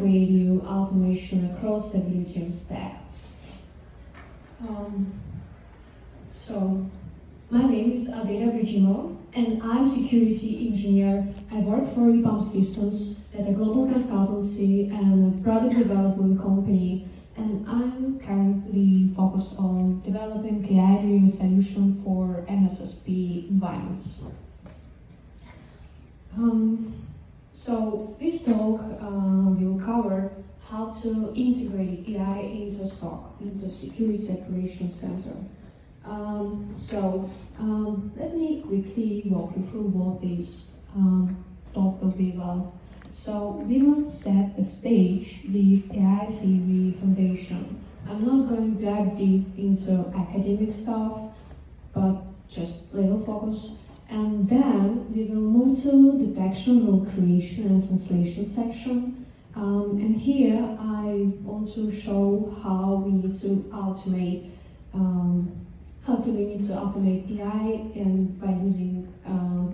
high-value automation across the blue team stack. So, my name is Adela Brigimo, and I'm security engineer. I work for EPAM Systems at a global consultancy and a product development company, and I'm currently focused on developing AI-driven solution for MSSP environments. So this talk will cover how to integrate AI into SOC, into Security Operations Center. Let me quickly walk you through what this talk will be about. So we will set the stage with AI theory foundation. I'm not going to dive deep into academic stuff, but just little focus. And then we will move to detection rule creation and translation section. And here I want to show how we need to automate AI and by using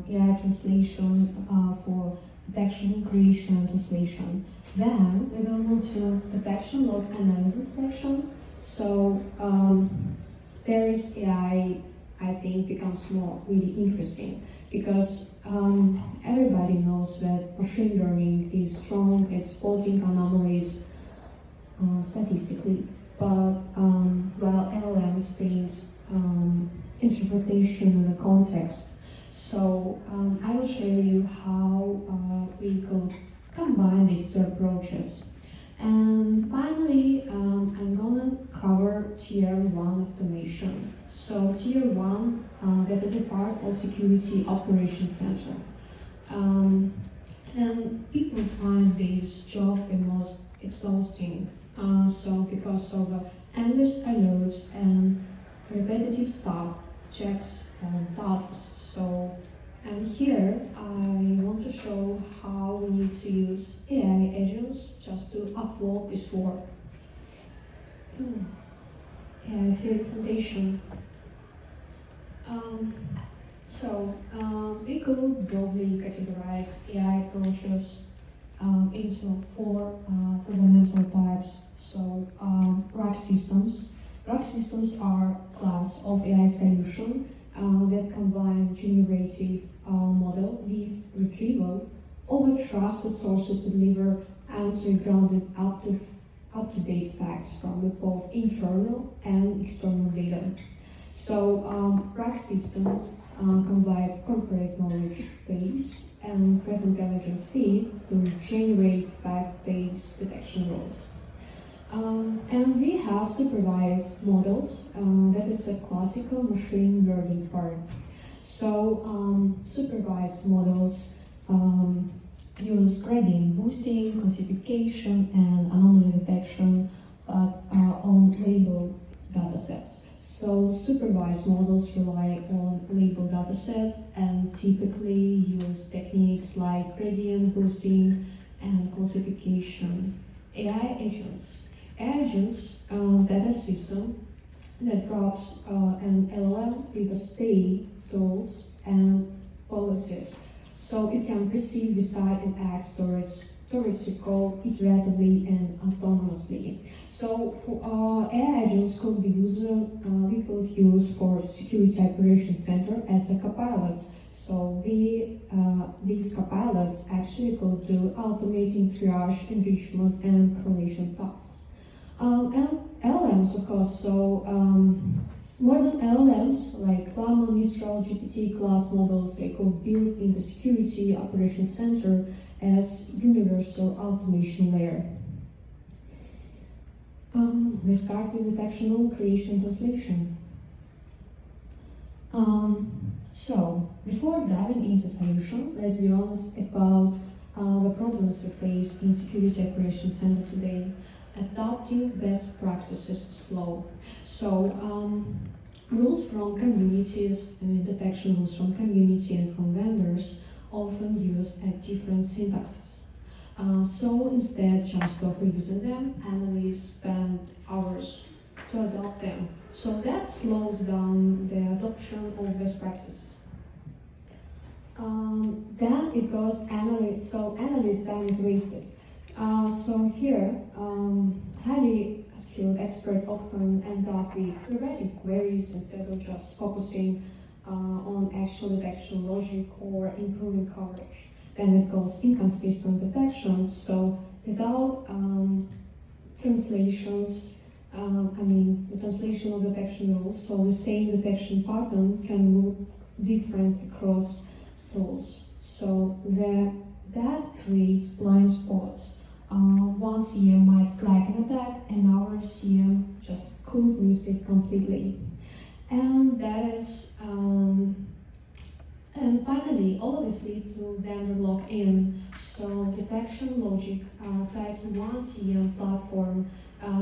AI translation for detection, creation, and translation. Then we will move to detection log analysis section. So there is AI, I think, becomes more really interesting because everybody knows that machine learning is strong at spotting anomalies statistically, but while LLMs brings interpretation in the context. So I will show you how we could combine these two approaches. And finally, I'm gonna cover tier 1 automation. So tier 1, that is a part of Security Operations Center. And people find this job the most exhausting. So because of endless alerts and repetitive stuff, checks and tasks. So, and here I want to show how we need to use AI agents just to offload this work. AI theory foundation. We could broadly categorize AI approaches into 4 fundamental types. So, RAG systems. RAG systems are a class of AI solution that combine generative model with retrieval over trusted sources to deliver answers grounded up-to-date facts from both internal and external data. So RAG systems combine corporate knowledge base and threat intelligence feed to generate fact-based detection rules. And we have supervised models, that is a classical machine learning part. So supervised models use gradient boosting, classification, and anomaly detection, but are on labeled datasets. So supervised models rely on labeled datasets and typically use techniques like gradient boosting and classification. AI agents. AI agents, data system that drops an LLM with a state, tools, and policies. So it can perceive, decide, and act towards the code iteratively and autonomously. So for AI agents could be we could use for Security Operations Center as a copilots. So these copilots actually could do automating triage, enrichment, and correlation tasks. And LLMs, of course, so modern LLMs like Llama, Mistral, GPT class models, they could build in the Security Operations Center as universal automation layer. Let's start with detectional creation translation. So before diving into solution, let's be honest about the problems we face in Security Operations Center today. Adopting best practices is slow. So rules from communities, detection rules from community and from vendors often use a different syntaxes. So instead, just of reusing them, analysts spend hours to adopt them. So that slows down the adoption of best practices. Then it goes analyst time is wasted. So here, highly skilled experts often end up with theoretic queries instead of just focusing on actual detection logic or improving coverage. Then it goes inconsistent detection. So without translations, the translation of detection rules, so the same detection pattern can look different across tools. So that creates blind spots. One CM might flag an attack, and our CM just could miss it completely. And that is, and finally, all of this leads to vendor lock-in. So detection logic tied to one CM platform,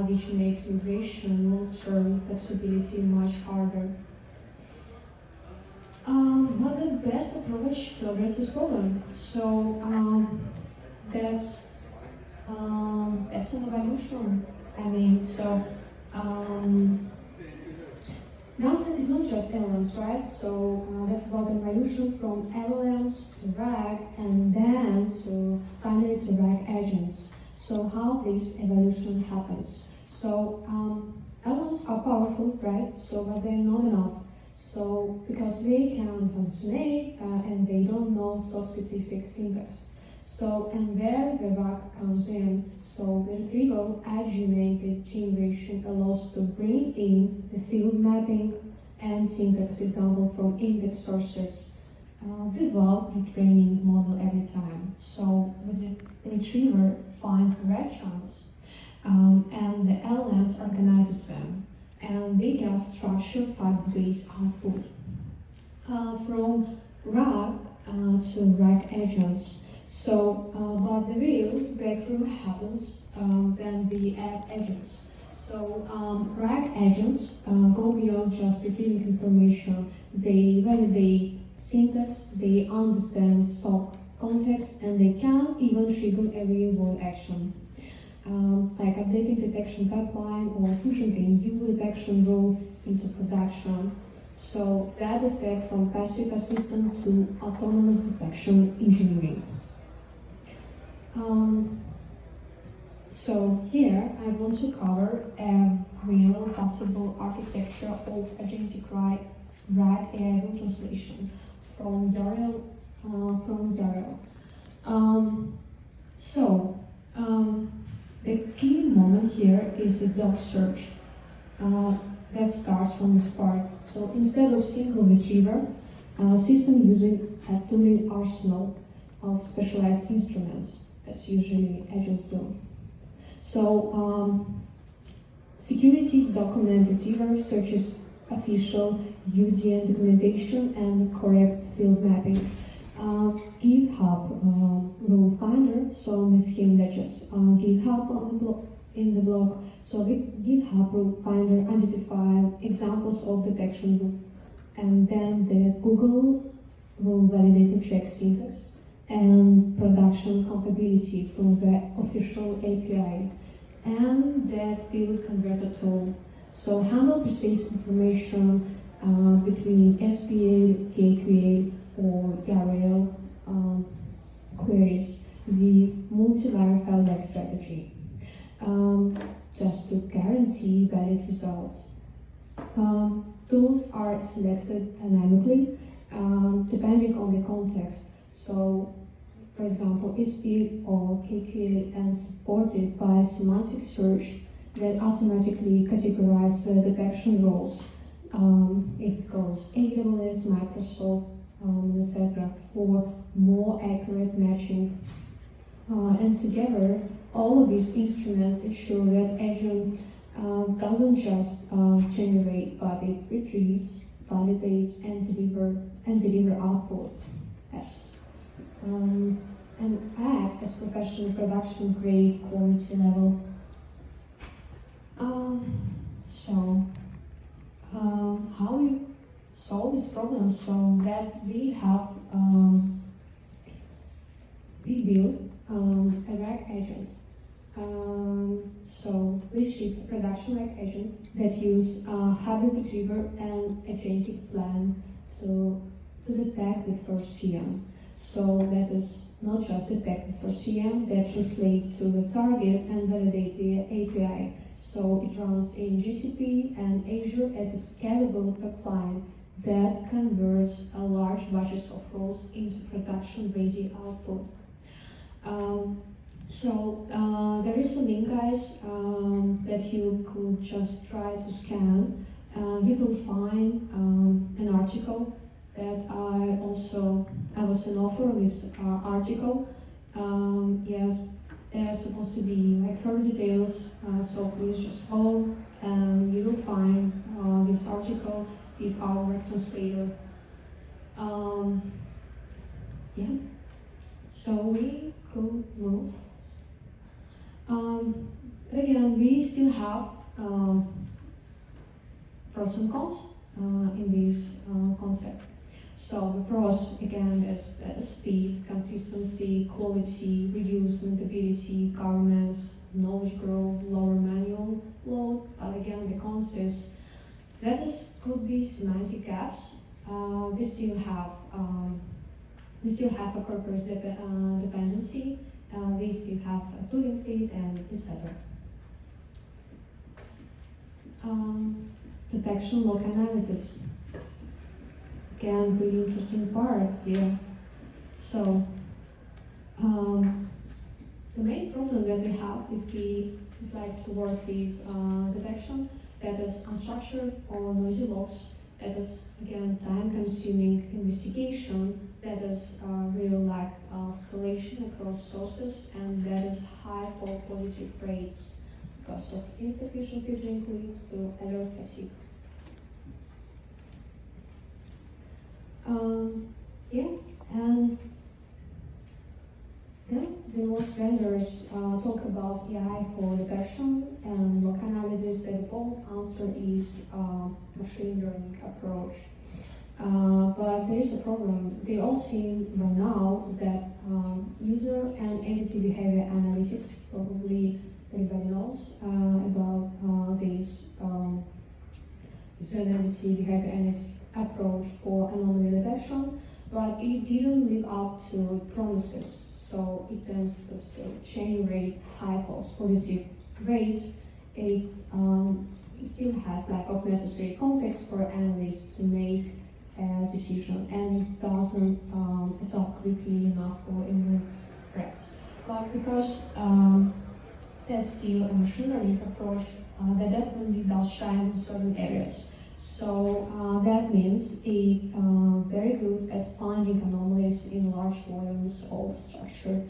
which makes migration long-term flexibility much harder. What the best approach to address this problem? So that's an evolution. Nonsense is not just LLMs, right? So that's about an evolution from LLMs to RAG and then to finally to RAG agents. So how this evolution happens? So LLMs are powerful, right? So but they're not enough. So because they can hallucinate and they don't know source-specific syntax. So, and there the RAG comes in. So the retrieval augmented generation allows to bring in the field mapping and syntax example from index sources without retraining the model every time. So the retriever finds the red chunks and the LLMs organizes them, and they get structured fact-based output. From RAG to RAG agents. So, but the real breakthrough happens when we add agents. So, RAG agents go beyond just retrieving information. They validate syntax, they understand SOC context, and they can even trigger a real-world action. Like updating detection pipeline or pushing a new detection rule into production. So that is step from passive assistant to autonomous detection engineering. So here I want to cover a real possible architecture of agentic RAG AI rule translation from Yarel. The key moment here is a doc search that starts from this part. So instead of single retriever, system using a tooling arsenal of specialized instruments, as usually agents do. So security document retriever searches official UDN documentation and correct field mapping. GitHub rule finder, so in this scheme that just GitHub on in the blog. So GitHub rule finder identifies examples of detection rule, and then the Google rule validator checks syntax and production compatibility from the official API, and that field converter tool. So handle precise information between SPA, KQA, or YARL queries with multi-layer fallback strategy, just to guarantee valid results. Tools are selected dynamically depending on the context. So, for example, SPA or KQA and supported by semantic search that automatically categorize the detection roles. It goes AWS, Microsoft, etc. for more accurate matching. And together, all of these instruments ensure that agent doesn't just generate, but it retrieves, validates, and deliver output and act as professional production grade quality level. How we solve this problem? So that we have we build a RAG agent. So we ship a production RAG agent that use hybrid retriever and agentic plan to detect the source CM. So that is not just detect the source CM, that translate to the target and validate the API. So it runs in GCP and Azure as a scalable pipeline that converts a large batches of roles into production-ready output. There is a link, guys, that you could just try to scan. You will find an article that I was an author of this article. Yes, there's supposed to be like further details, so please just follow, and you will find this article with our translator. Yeah, so we could move. Again, we still have pros and cons in this concept. So the pros, again, is speed, consistency, quality, reuse, maintainability, governance, knowledge growth, lower manual load. But again, the cons is that could be semantic gaps. We still have a corpus dependency. We still have a tooling fit, and etc. Detection log analysis. Again, really interesting part here. So, the main problem that we have if we like to work with detection, that is unstructured or noisy logs, that is again time-consuming investigation, that is real lack of correlation across sources, and that is high false positive rates because of insufficient filtering leads to alert fatigue. And then the most vendors talk about AI for detection and log analysis. The default answer is machine learning approach. But there is a problem. They all see by now that user and entity behavior analytics, probably everybody knows about this user and entity behavior analytics approach for anomaly detection, but it didn't live up to promises. So it tends to still chain rate high false positive rates. It still has lack of necessary context for analysts to make a decision, and it doesn't adopt quickly enough for imminent threats. But because that's still a machine learning approach, that definitely does shine in certain areas. So that means it's very good at finding anomalies in large volumes of structured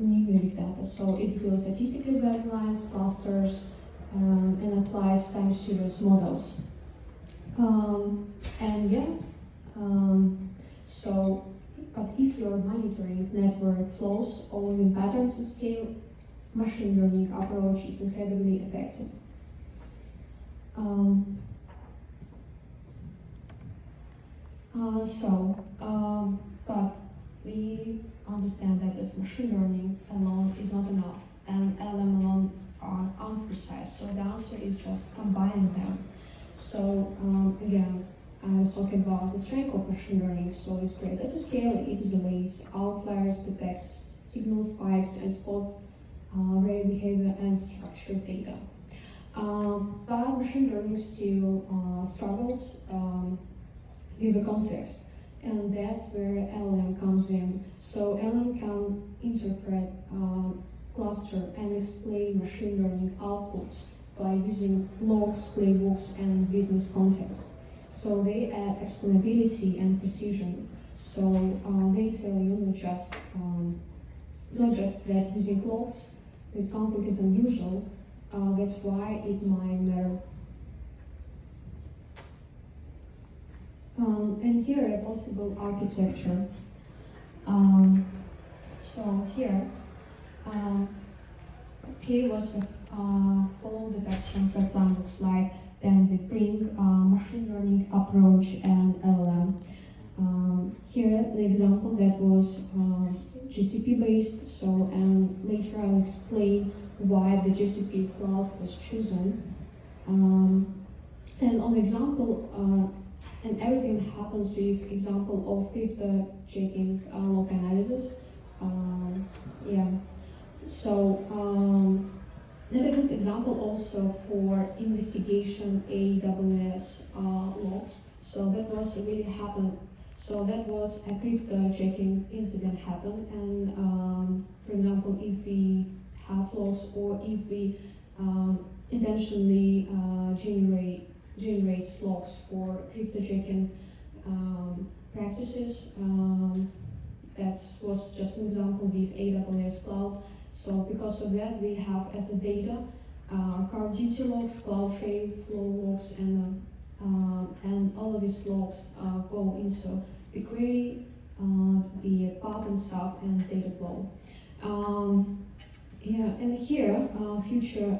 numeric data. So it builds statistically baselines, clusters, and applies time series models. But if you're monitoring network flows or in patterns at scale, machine learning approach is incredibly effective. But we understand that this machine learning alone is not enough, and LM alone are unprecise. So the answer is just combining them. So again, I was talking about the strength of machine learning. So it's great at the scale, it isolates outliers, detects signal spikes, and spots rare behavior and structured data. But machine learning still struggles with the context, and that's where LLM comes in. So LLM can interpret, cluster, and explain machine learning outputs by using logs, playbooks, and business context. So they add explainability and precision. So they tell you not just that using logs that something is unusual. That's why it might matter. And here a possible architecture. So here was a follow detection pipeline looks like. Then we bring machine learning approach and LLM. Here the example that was GCP based. So and later I'll explain why the GCP cloud was chosen. And on the example And everything happens with example of crypto-checking log analysis. Yeah. So another good example also for investigation AWS logs. So that was really happened. So that was a crypto checking incident happened, and for example, if we have logs or if we intentionally generates logs for crypto checking practices. That was just an example with AWS Cloud. So because of that, we have as a data car duty logs, cloud trade flow logs, and all of these logs go into BigQuery, the pub and sub and data flow. Yeah, and here future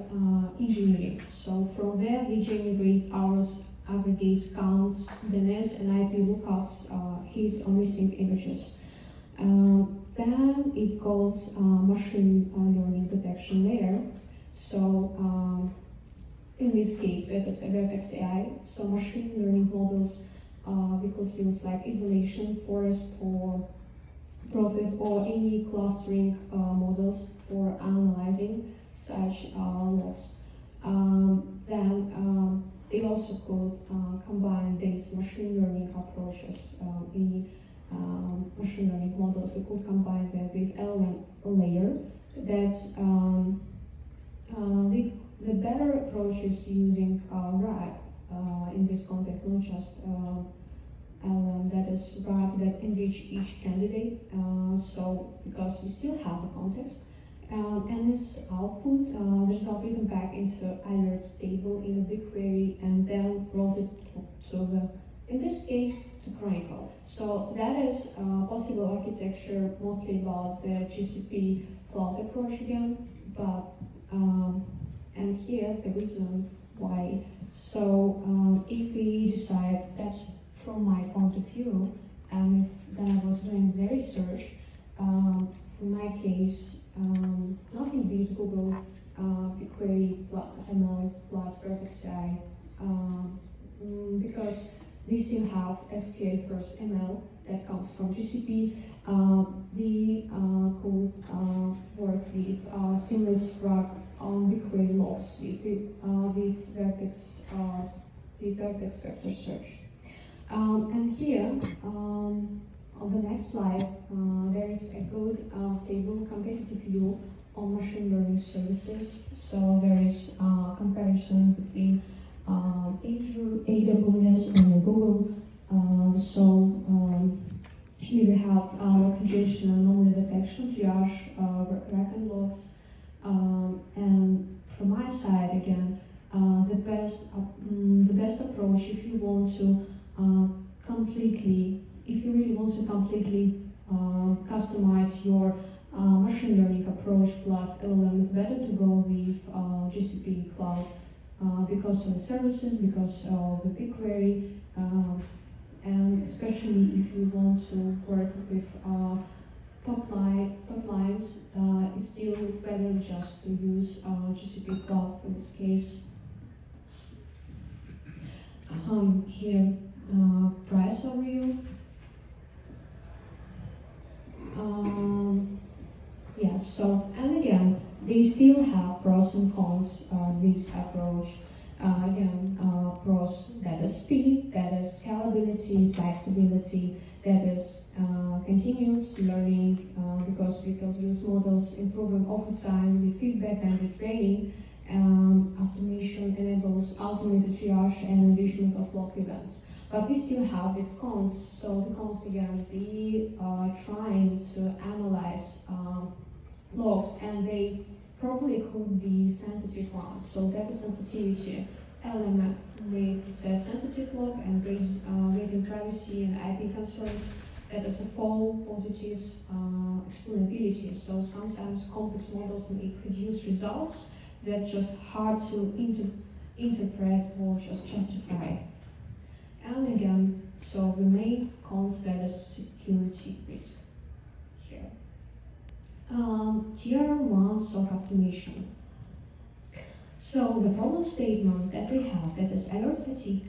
engineering. So from there we generate hours, aggregates, counts, DNS, and IP lookups, hits or missing images. Then it goes machine learning detection layer. So in this case, it is a Vertex AI. So machine learning models we could use like isolation, forest, or profit, or any clustering models for analyzing such logs. Then it also could combine these machine learning approaches. Any machine learning models we could combine them with LLM layer. That's the better approach is using RAG in this context, not just LLM, that is RAG that enrich each candidate. So because we still have a context, and this output, the result written back into alerts table in a BigQuery and then routed to the, in this case, to Chronicle. So that is possible architecture mostly about the GCP cloud approach again, but and here the reason why. So if we decide, that's from my point of view, and if then I was doing the research, for my case, nothing beats Google BigQuery ML plus Vertex AI, because they still have SQL first ML that comes from GCP. They could work with seamless RAG on BigQuery logs with Vertex vector search. And here, on the next slide, there is a good table competitive view on machine learning services. So there is comparison between Azure, AWS, and Google. Here we have congestion anomaly detection, triage, reckon logs, and from my side again, the best approach if you want to if you really want to completely customize your machine learning approach plus LLM, it's better to go with GCP cloud because of the services, because of the BigQuery, and especially if you want to work with top lines, it's still better just to use GCP cloud for this case. Here, price overview. Yeah, so, and again, they still have pros and cons, this approach. Again, pros, that is speed, that is scalability, flexibility, that is continuous learning, because we can use models improving over time with feedback and with training. Automation enables automated triage and enrichment of log events. But we still have these cons. So the cons again, they are trying to analyze logs, and they probably could be sensitive ones. So data sensitivity element, we says sensitive log and raising privacy and IP concerns. That is a false positives explainability. So sometimes complex models may produce results that's just hard to interpret or just justify. And again, so the main cons, that is security risk here. Tier 1 SOC automation. So the problem statement that we have, that is alert fatigue,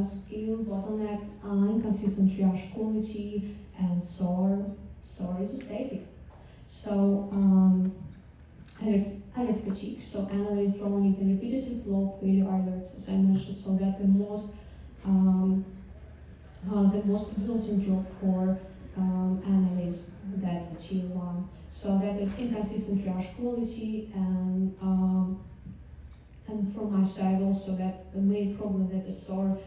skill bottleneck, inconsistent triage quality, and SOAR is static. So alert fatigue. So analysts don't need the repetitive low value alerts, as I mentioned, so that the most exhausting job for analysts, that's a tier one. So that is inconsistent triage quality, and from my side also that the main problem that the SOAR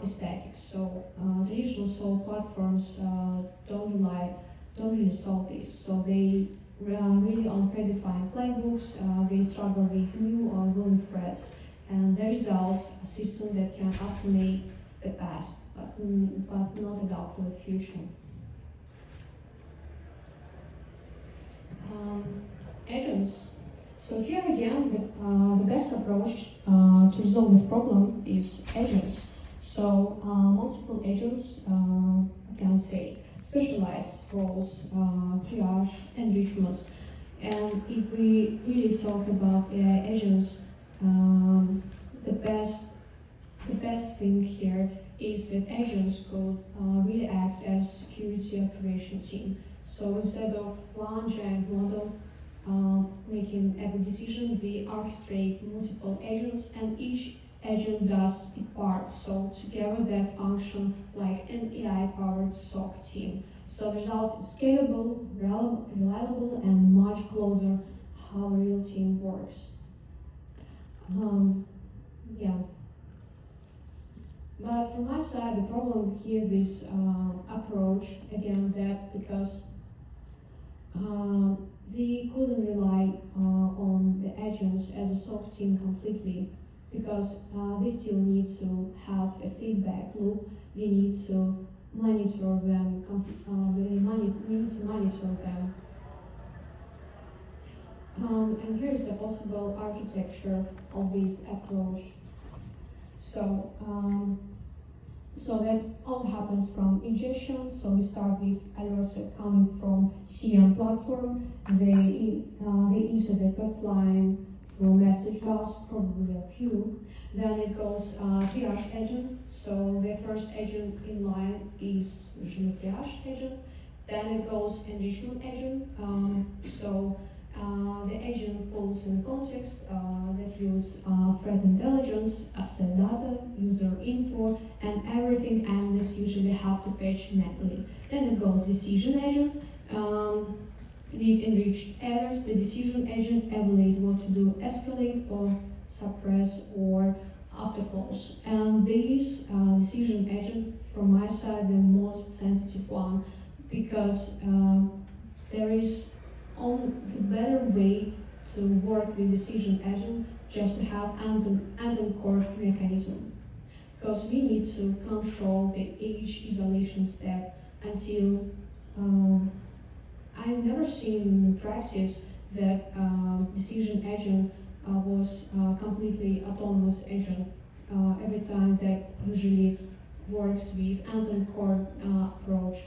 is static. So traditional SOAR platforms don't really solve this. So they really on predefined playbooks, they struggle with new or growing threats, and the results a system that can automate the past, but not adapt to the future. Agents. So here again, the best approach to resolve this problem is agents. So multiple agents can take specialized roles, triage, enrichments. And if we really talk about AI agents, the best thing here is that agents could really act as security operation team. So instead of one giant model making every decision, we orchestrate multiple agents, and each agent does its part. So together they function like an AI-powered SOC team. So the result is scalable, reliable, and much closer how a real team works. Yeah. But from my side, the problem here with this approach, again, that because we couldn't rely on the agents as a SOC team completely, because we still need to have a feedback loop. We need to monitor them. We need to monitor them. And here is a possible architecture of this approach. So, so that all happens from ingestion. So we start with alerts that coming from CRM platform. They into the pipeline through message bus, probably a queue. Then it goes triage agent. So the first agent in line is usually triage agent. Then it goes enrichment agent. The agent pulls in context that use threat intelligence, asset data, user info, and everything analysts usually have to fetch manually. Then it goes decision agent. With enriched adders, the decision agent evaluate what to do, escalate or suppress or after close. And this decision agent, from my side, the most sensitive one, because there is the better way to work with decision agent just to have end-on-core mechanism, because we need to control the age isolation step until I've never seen in practice that decision agent was completely autonomous agent. Every time that usually works with end-on-core approach.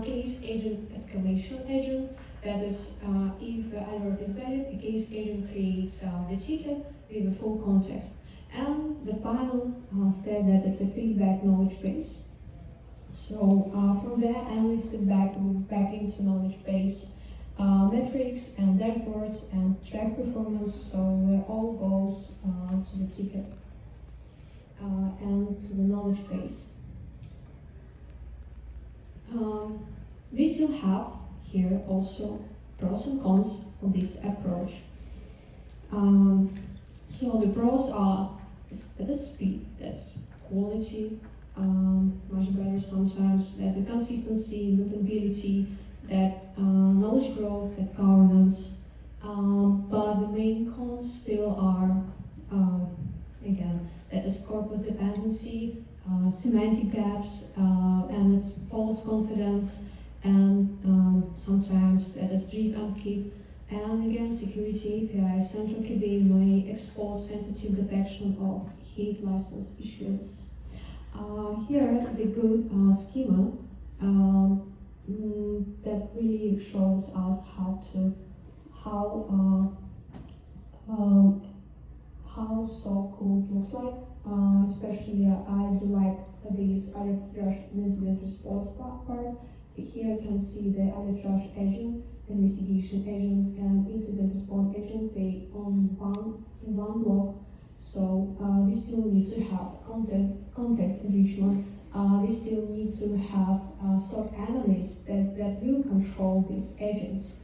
Case agent, escalation agent. That is, if the alert is valid, the case agent creates the ticket with the full context. And the final step, that is a feedback knowledge base. So from there, analysts feedback move back into knowledge base metrics and dashboards and track performance. So it all goes to the ticket and to the knowledge base. We still have here also pros and cons of this approach. So the pros are that is speed, that's quality, much better sometimes, that the consistency, mutability, that knowledge growth, that governance. But the main cons still are, again, that is corpus dependency, semantic gaps, and it's false confidence, and sometimes that is drift and keep, and again security API central KV may expose sensitive detection of hit license issues. Here the good schema that really shows us how SOC code looks like Especially I do like this arbitrage incident response part. Here you can see the arbitrage agent, investigation agent, and incident response agent they on one block. So we still need to have context enrichment. We still need to have SOC analysts that will control these agents.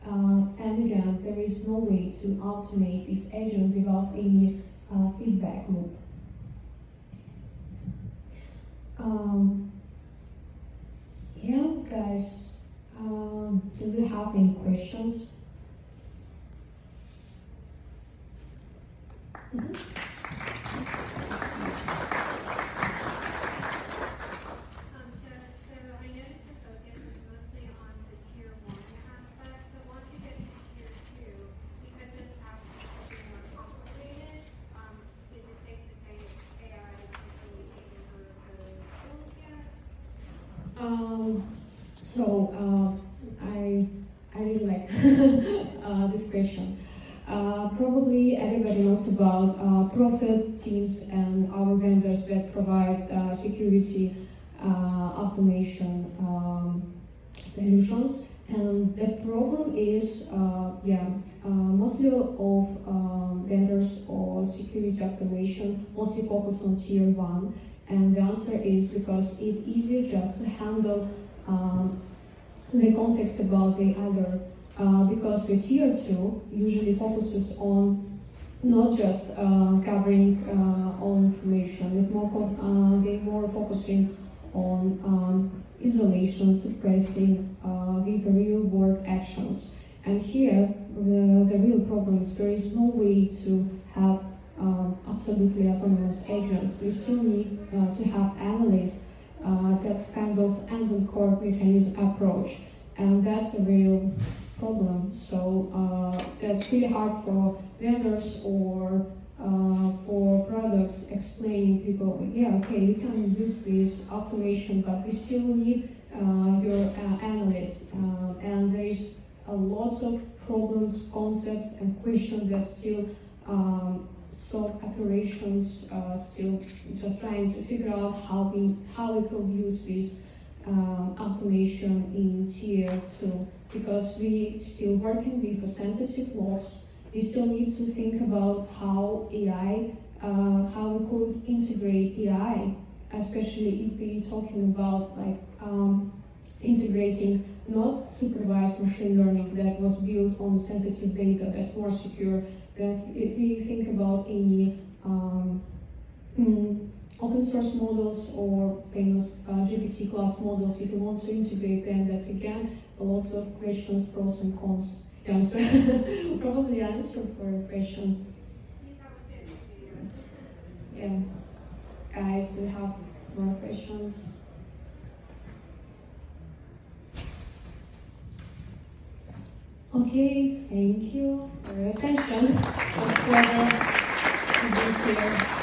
And again, there is no way to automate this agent without any feedback loop. Yeah, guys, do we have any questions? Mm-hmm. I really like this question. Probably everybody knows about Profit teams and our vendors that provide security automation solutions. And the problem is, mostly of vendors or security automation mostly focus on tier 1. And the answer is because it's easier just to handle the context about the other, because the tier 2 usually focuses on not just covering all information, they're more focusing on isolation, suppressing with real world actions. And here, the real problem is there is no way to have absolutely autonomous agents. We still need to have analysts. That's kind of end-on-core mechanism approach, and that's a real problem. So that's really hard for vendors or for products explaining people, yeah, okay, you can use this automation, but we still need your analyst. And there is lots of problems, concepts, and questions that still SOC operations still just trying to figure out how we could use this automation in tier 2, because we still working with sensitive logs. We still need to think about how AI, how we could integrate AI, especially if we're talking about like integrating not supervised machine learning that was built on sensitive data that's more secure. Then if we think about any open source models or famous GPT class models, if you want to integrate them, that's again lots of questions, pros and cons. Yeah, so probably answer for a question. Yeah. Guys, do you have more questions? Okay, thank you for your attention. It was a pleasure to be here.